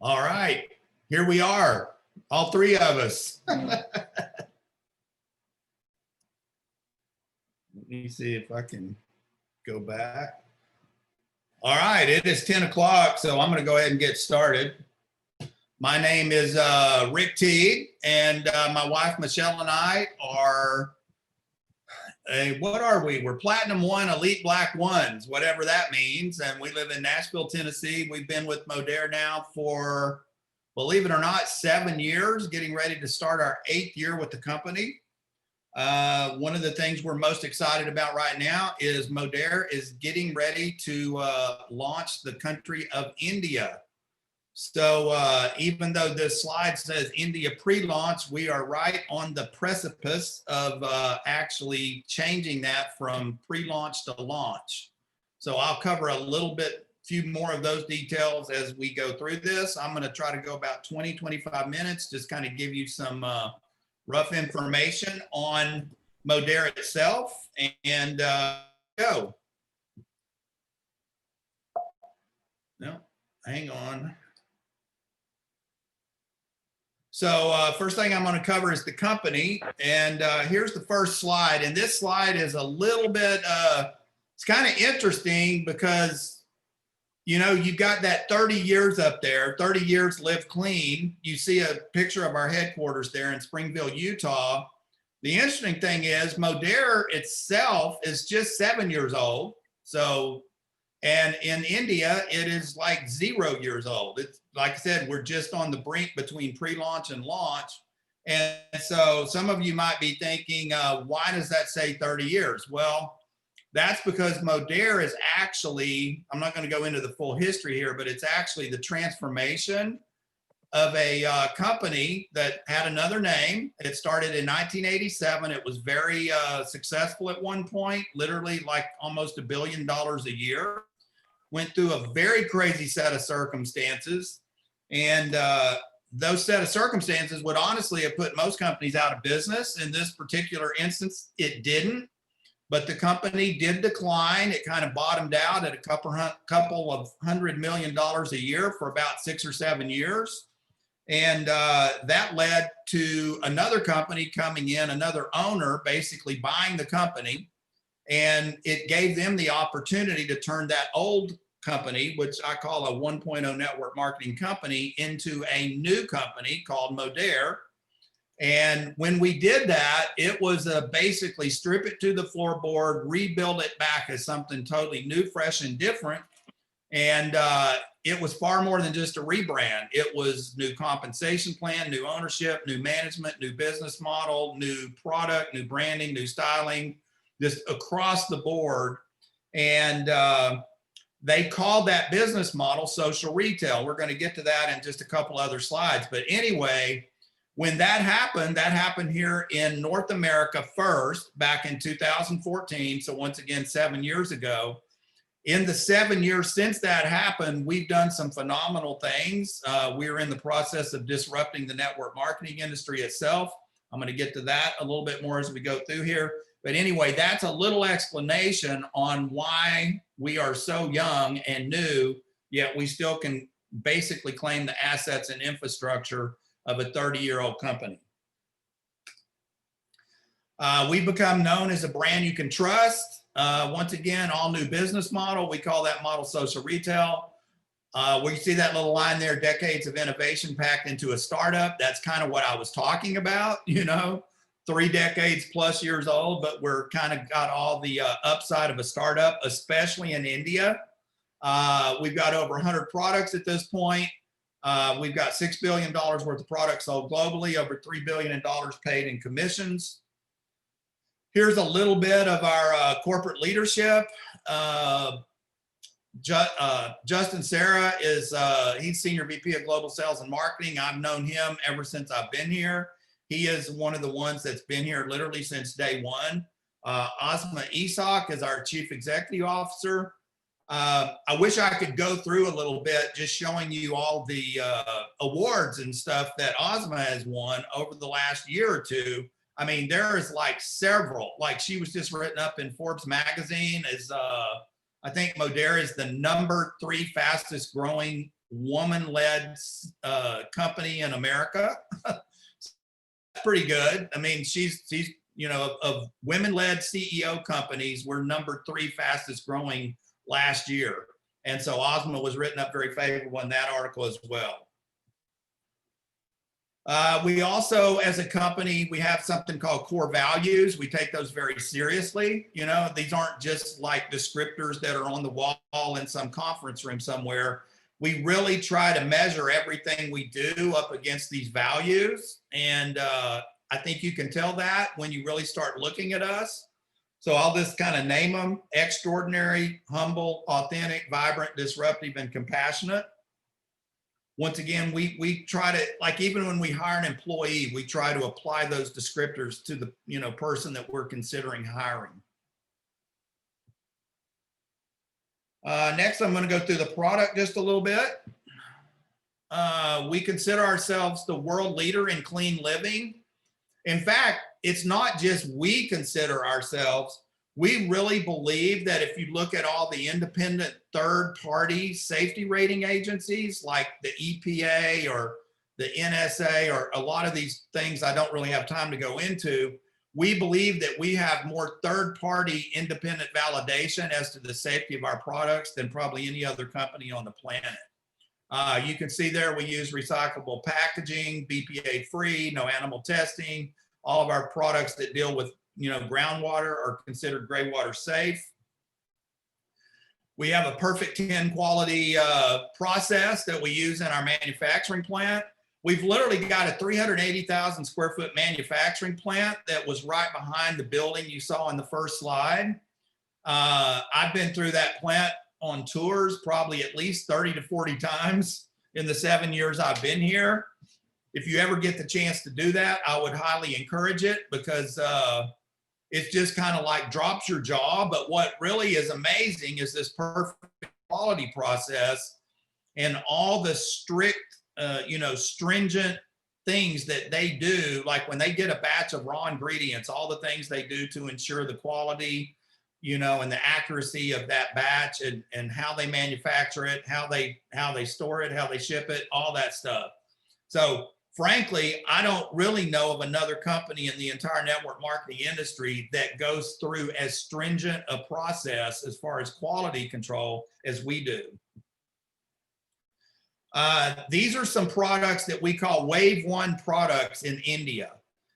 All right, here we are, all three of us. Let me see if I can go back. All right, it is 10 o'clock, so I'm going to go ahead and get started. My name is Rick Teague, and my wife Michelle and I are, what are we? We're Platinum One Elite Black Ones, whatever that means. And we live in Nashville, Tennessee. We've been with Modere now for, believe it or not, 7 years, getting ready to start our 8th year with the company. One of the things we're most excited about right now is Modere is getting ready to launch the country of India. So even though this slide says India pre-launch, we are right on the precipice of actually changing that from pre-launch to launch. So I'll cover a little bit, few more of those details as we go through this. I'm going to try to go about 20, 25 minutes, just kind of give you some rough information on Modere itself and go. No, hang on. So first thing I'm going to cover is the company, and here's the first slide. And this slide is a little bit, it's kind of interesting because, you know, you've got that 30 years up there, 30 years live clean. You see a picture of our headquarters there in Springville, Utah. The interesting thing is Modere itself is just 7 years old. So, and in India, it is like 0 years old. It's like I said, we're just on the brink between pre-launch and launch. And so some of you might be thinking, why does that say 30 years? Well, that's because Modere is actually, I'm not going to go into the full history here, but it's actually the transformation of a company that had another name. It started in 1987. It was very successful at one point, literally like almost $1 billion a year. Went through a very crazy set of circumstances. And those set of circumstances would honestly have put most companies out of business. In this particular instance, it didn't. But the company did decline. It kind of bottomed out at a couple of $100 million a year for about 6 or 7 years. And that led to another company coming in, another owner basically buying the company. And it gave them the opportunity to turn that old company, which I call a 1.0 network marketing company, into a new company called Modere. And when we did that, it was basically strip it to the floorboard, rebuild it back as something totally new, fresh, and different. And it was far more than just a rebrand. It was new compensation plan, new ownership, new management, new business model, new product, new branding, new styling, just across the board. And they called that business model social retail. We're going to get to that in just a couple other slides. But anyway, when that happened here in North America first, back in 2014. So once again, 7 years ago. In the 7 years since that happened, we've done some phenomenal things. We're in the process of disrupting the network marketing industry itself. I'm going to get to that a little bit more as we go through here. But anyway, that's a little explanation on why we are so young and new, yet we still can basically claim the assets and infrastructure of a 30-year-old company. We've become known as a brand you can trust. Once again, all new business model. We call that model social retail. Where you see that little line there, decades of innovation packed into a startup. That's kind of what I was talking about, you know, 3 decades plus years old, but we're kind of got all the upside of a startup, especially in India. We've got over 100 products at this point. We've got $6 billion worth of products sold globally, over $3 billion paid in commissions. Here's a little bit of our corporate leadership. Justin Serra is, he's Senior VP of Global Sales and Marketing. I've known him ever since I've been here. He is one of the ones that's been here literally since day one. Asma Isak is our Chief Executive Officer. I wish I could go through a little bit just showing you all the awards and stuff that Asma has won over the last year or two. I mean, there is like several, like she was just written up in Forbes magazine as, I think Modere is the #3 fastest growing woman-led company in America. Pretty good. I mean, she's you know, of women-led CEO companies, we're #3 fastest growing last year. And so Ozma was written up very favorable in that article as well. We also, as a company, we have something called core values. We take those very seriously. You know, these aren't just like descriptors that are on the wall in some conference room somewhere. We really try to measure everything we do up against these values. And I think you can tell that when you really start looking at us. So I'll just kind of name them: extraordinary, humble, authentic, vibrant, disruptive, and compassionate. Once again, we try to, like, even when we hire an employee, we try to apply those descriptors to the, you know, person that we're considering hiring. Next, I'm going to go through the product just a little bit. We consider ourselves the world leader in clean living. In fact, it's not just we consider ourselves. We really believe that if you look at all the independent third-party safety rating agencies like the EPA or the NSA or a lot of these things I don't really have time to go into, we believe that we have more third-party independent validation as to the safety of our products than probably any other company on the planet. You can see there we use recyclable packaging, BPA-free, no animal testing. All of our products that deal with, you know, groundwater are considered gray water safe. We have a perfect 10 quality process that we use in our manufacturing plant. We've literally got a 380,000 square foot manufacturing plant that was right behind the building you saw in the first slide. I've been through that plant on tours probably at least 30 to 40 times in the 7 years I've been here. If you ever get the chance to do that, I would highly encourage it, because it's just kind of like drops your jaw. But what really is amazing is this perfect quality process and all the strict, you know, stringent things that they do. Like when they get a batch of raw ingredients, all the things they do to ensure the quality, you know, and the accuracy of that batch, and how they manufacture it, how they store it, how they ship it, all that stuff. So frankly, I don't really know of another company in the entire network marketing industry that goes through as stringent a process as far as quality control as we do. These are some products that we call Wave 1 products in India.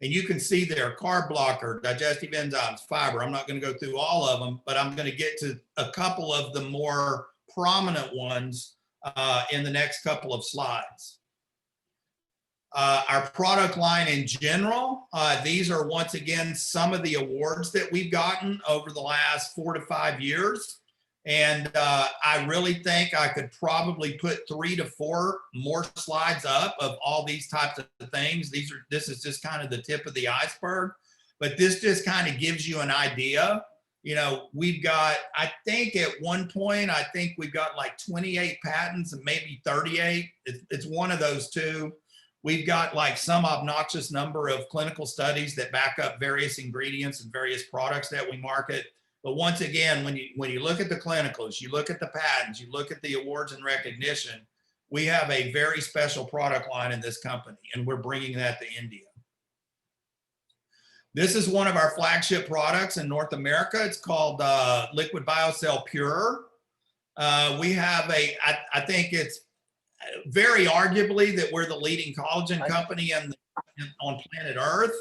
And you can see there, carb blocker, digestive enzymes, fiber. I'm not going to go through all of them, but I'm going to get to a couple of the more prominent ones in the next couple of slides. Our product line in general, these are once again some of the awards that we've gotten over the last 4 to 5 years. And I really think I could probably put 3 to 4 more slides up of all these types of things. This is just kind of the tip of the iceberg, but this just kind of gives you an idea. You know, we've got, I think at one point, I think we've got like 28 patents and maybe 38. It's one of those two. We've got like some obnoxious number of clinical studies that back up various ingredients and various products that we market. But once again, when you look at the clinicals, you look at the patents, you look at the awards and recognition, we have a very special product line in this company, and we're bringing that to India. This is one of our flagship products in North America. It's called Liquid BioCell Pure. We have I think it's very arguably that we're the leading collagen company on planet Earth.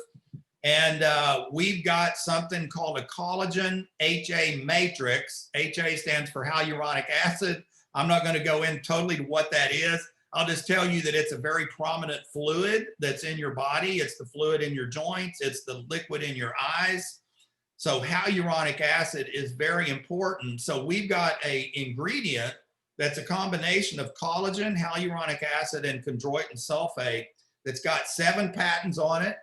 And we've got something called a collagen HA matrix. HA stands for hyaluronic acid. I'm not going to go in totally to what that is. I'll just tell you that it's a very prominent fluid that's in your body. It's the fluid in your joints. It's the liquid in your eyes. So hyaluronic acid is very important. So we've got an ingredient that's a combination of collagen, hyaluronic acid, and chondroitin sulfate that's got 7 patents on it.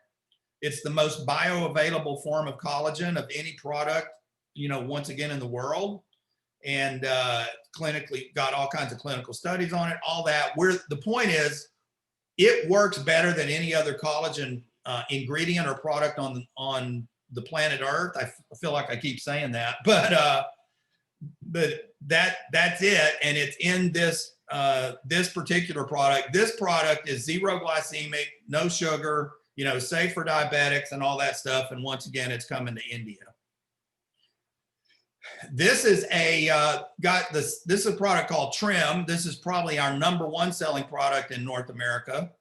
It's the most bioavailable form of collagen of any product, you know, once again in the world. And clinically got all kinds of clinical studies on it, all that. The point is, it works better than any other collagen ingredient or product on the planet Earth. I feel like I keep saying that, but that's it. And it's in this this particular product. This product is zero glycemic, no sugar, you know, safe for diabetics and all that stuff. And once again, it's coming to India. This is this is a product called Trim. This is probably our #1 selling product in North America.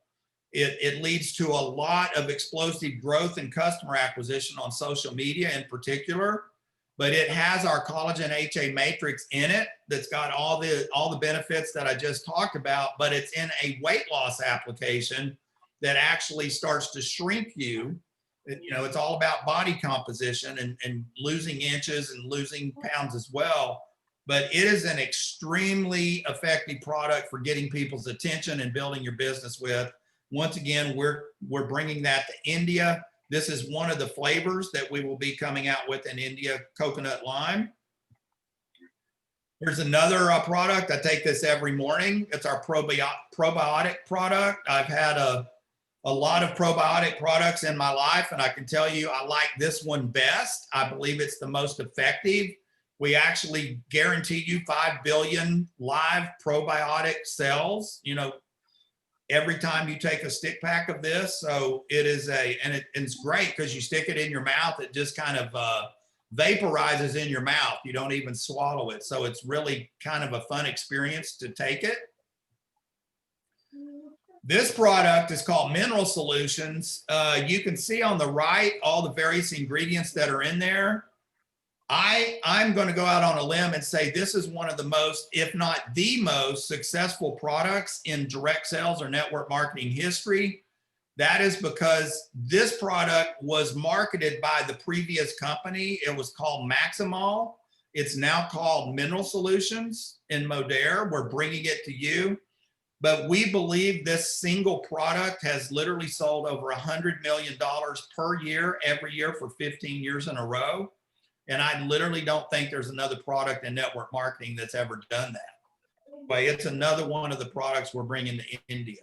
It leads to a lot of explosive growth and customer acquisition on social media in particular, but it has our collagen HA matrix in it that's got all the benefits that I just talked about, but it's in a weight loss application that actually starts to shrink you. You know, it's all about body composition and losing inches and losing pounds as well. But it is an extremely effective product for getting people's attention and building your business with. Once again, we're bringing that to India. This is one of the flavors that we will be coming out with in India, coconut lime. Here's another product. I take this every morning. It's our probiotic product. I've had a lot of probiotic products in my life, and I can tell you I like this one best. I believe it's the most effective. We actually guarantee you 5 billion live probiotic cells, you know, every time you take a stick pack of this. So it is and it's great because you stick it in your mouth. It just kind of vaporizes in your mouth. You don't even swallow it. So it's really kind of a fun experience to take it. This product is called Mineral Solutions. You can see on the right all the various ingredients that are in there. I'm going to go out on a limb and say this is one of the most, if not the most successful products in direct sales or network marketing history. That is because this product was marketed by the previous company. It was called Maximol. It's now called Mineral Solutions in Modere. We're bringing it to you. But we believe this single product has literally sold over $100 million per year, every year for 15 years in a row. And I literally don't think there's another product in network marketing that's ever done that. But it's another one of the products we're bringing to India.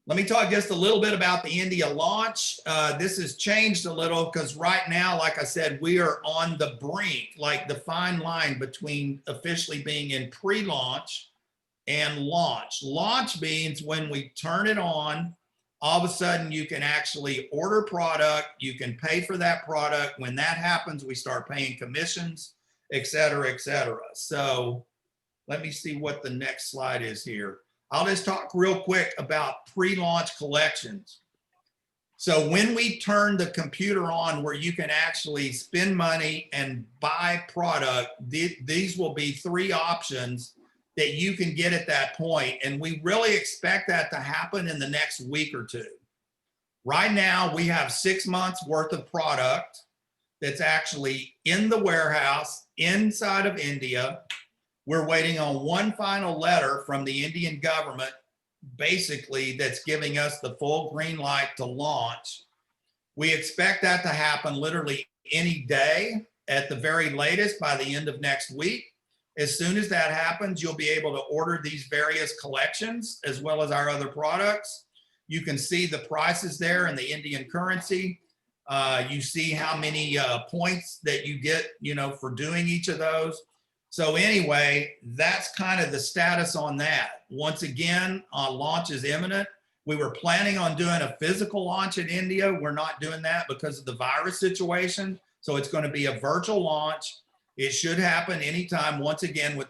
Let me talk just a little bit about the India launch. This has changed a little because right now, like I said, we are on the brink, like the fine line between officially being in pre-launch and launch. Launch means when we turn it on, all of a sudden you can actually order product, you can pay for that product. When that happens, we start paying commissions, et cetera, et cetera. So let me see what the next slide is here. I'll just talk real quick about pre-launch collections. So when we turn the computer on where you can actually spend money and buy product, these will be 3 options that you can get at that point. And we really expect that to happen in the next week or 2. Right now, we have 6 months worth of product that's actually in the warehouse inside of India. We're waiting on one final letter from the Indian government, basically, that's giving us the full green light to launch. We expect that to happen literally any day, at the very latest by the end of next week. As soon as that happens, you'll be able to order these various collections as well as our other products. You can see the prices there in the Indian currency. You see how many points that you get, you know, for doing each of those. So anyway, that's kind of the status on that. Once again, launch is imminent. We were planning on doing a physical launch in India. We're not doing that because of the virus situation. So it's going to be a virtual launch. It should happen anytime, once again,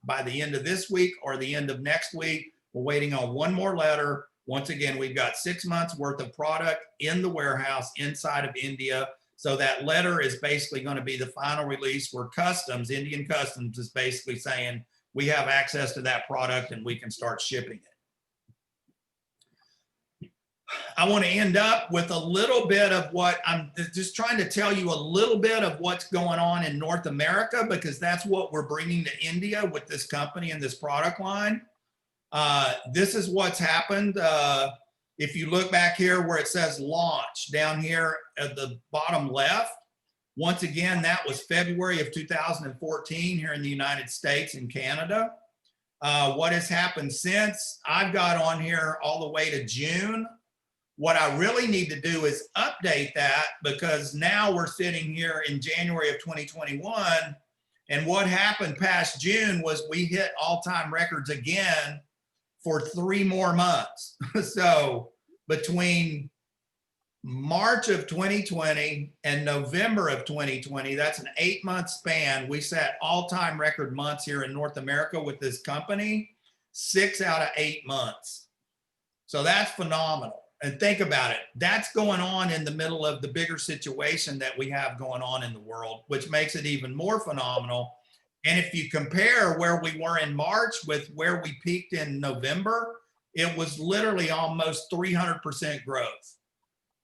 by the end of this week or the end of next week. We're waiting on one more letter. Once again, we've got 6 months worth of product in the warehouse inside of India. So that letter is basically going to be the final release where Customs, Indian Customs, is basically saying we have access to that product and we can start shipping it. I want to end up with a little bit of what I'm just trying to tell you, a little bit of what's going on in North America, because that's what we're bringing to India with this company and this product line. This is what's happened. If you look back here where it says launch down here at the bottom left, once again, that was February of 2014 here in the United States and Canada. What has happened since? I've got on here all the way to June. What I really need to do is update that, because now we're sitting here in January of 2021 And what happened past June was we hit all-time records again for 3 more months. So between March of 2020 and November of 2020, that's an 8-month span. We set all-time record months here in North America with this company, 6 out of 8 months. So that's phenomenal. And think about it. That's going on in the middle of the bigger situation that we have going on in the world, which makes it even more phenomenal. And if you compare where we were in March with where we peaked in November, it was literally almost 300% growth.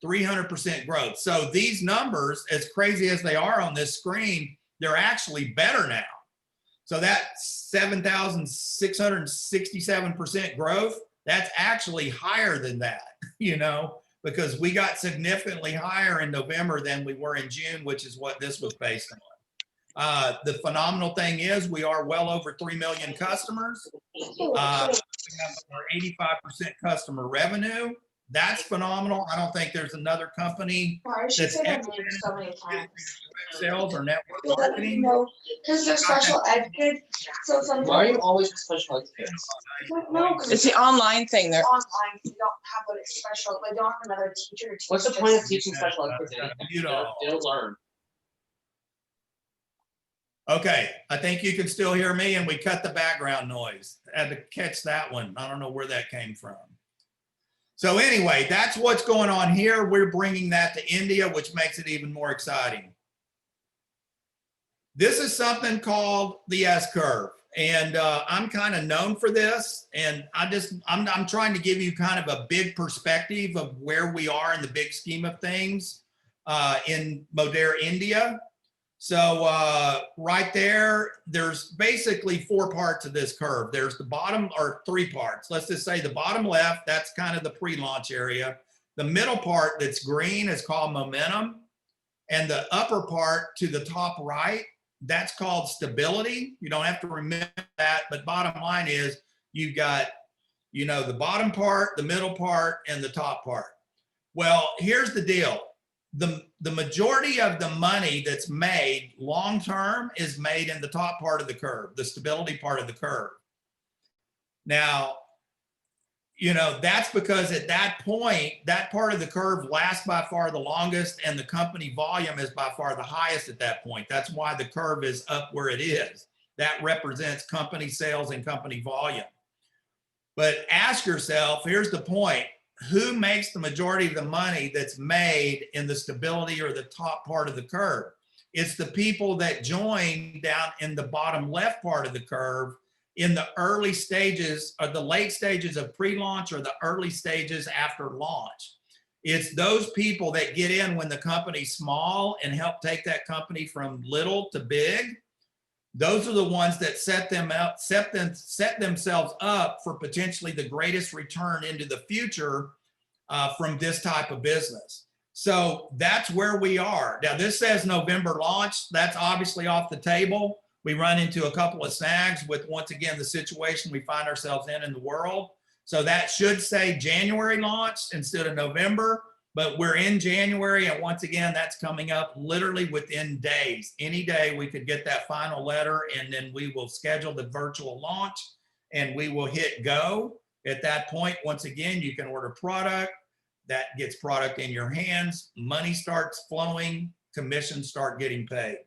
300% growth. So these numbers, as crazy as they are on this screen, they're actually better now. So that 7,667% growth, that's actually higher than that, you know, because we got significantly higher in November than we were in June, which is what this was based on. The phenomenal thing is we are well over 3 million customers. We have over 85% customer revenue. That's phenomenal. I don't think there's another company that's so many times. sales or network marketing. Because they're special ed kids. So sometimes. Why are you always with special ed kids? No, because It's the online thing there. online, you don't have what it's special, they don't have another teacher to teach. What's the point of teaching special ed kids? You know. They'll learn. Okay, I think you can still hear me, and we cut the background noise. I had to catch that one. I don't know where that came from. So anyway, that's what's going on here. We're bringing that to India, which makes it even more exciting. This is something called the S-curve, and I'm kind of known for this. And I'm trying to give you kind of a big perspective of where we are in the big scheme of things in Modere India. So right there, there's basically 4 parts of this curve. There's the bottom, or 3 parts. Let's just say the bottom left, that's kind of the pre-launch area. The middle part that's green is called momentum. And the upper part to the top right, that's called stability. You don't have to remember that, but bottom line is you've got, you know, the bottom part, the middle part, and the top part. Well, here's the deal. The majority of the money that's made long-term is made in the top part of the curve, the stability part of the curve. Now, you know, that's because at that point, that part of the curve lasts by far the longest, and the company volume is by far the highest at that point. That's why the curve is up where it is. That represents company sales and company volume. But ask yourself, here's the point. Who makes the majority of the money that's made in the stability or the top part of the curve? It's the people that join down in the bottom left part of the curve in the early stages or the late stages of pre-launch or the early stages after launch. It's those people that get in when the company's small and help take that company from little to big. Those are the ones that set themselves up for potentially the greatest return into the future from this type of business. So that's where we are. Now this says November launch. That's obviously off the table. We run into a couple of snags with, once again, the situation we find ourselves in the world. So that should say January launch instead of November. But we're in January, and once again, that's coming up literally within days. Any day we could get that final letter, and then we will schedule the virtual launch, and we will hit go. At that point, once again, you can order product. That gets product in your hands. Money starts flowing. Commissions start getting paid.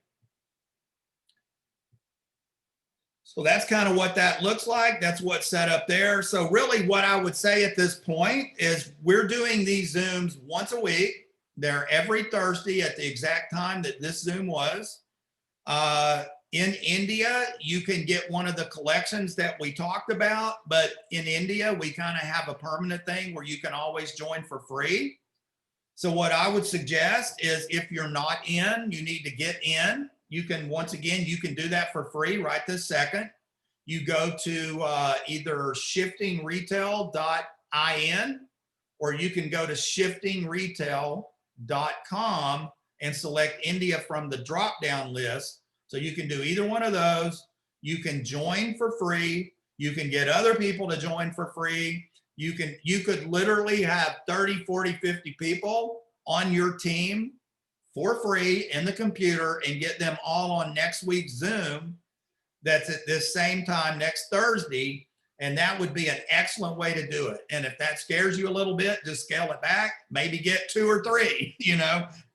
So that's kind of what that looks like. That's what's set up there. So really what I would say at this point is we're doing these Zooms once a week. They're every Thursday at the exact time that this Zoom was. In India, you can get one of the collections that we talked about, but in India, we kind of have a permanent thing where you can always join for free. So what I would suggest is if you're not in, you need to get in. You can, once again, you can do that for free right this second. You go to either shiftingretail.in or you can go to shiftingretail.com and select India from the drop-down list. So you can do either one of those. You can join for free. You can get other people to join for free. You could literally have 30, 40, 50 people on your team for free in the computer and get them all on next week's Zoom. That's at this same time next Thursday. And that would be an excellent way to do it. And if that scares you a little bit, just scale it back, maybe get 2 or 3,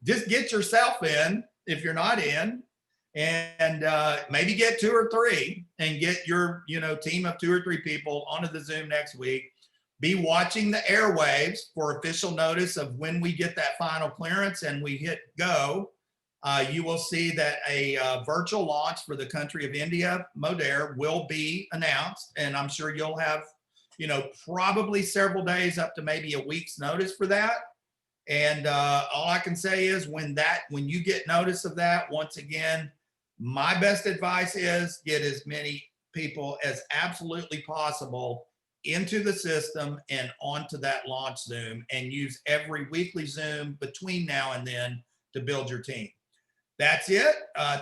just get yourself in if you're not in, and maybe get 2 or 3 and get your, team of 2 or 3 people onto the Zoom next week. Be watching the airwaves for official notice of when we get that final clearance and we hit go. You will see that a virtual launch for the country of India, Modere, will be announced. And I'm sure you'll have, probably several days up to maybe a week's notice for that. And all I can say is when you get notice of that, once again, my best advice is get as many people as absolutely possible into the system and onto that launch Zoom, and use every weekly Zoom between now and then to build your team. That's it.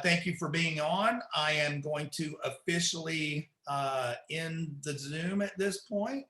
Thank you for being on. I am going to officially end the Zoom at this point.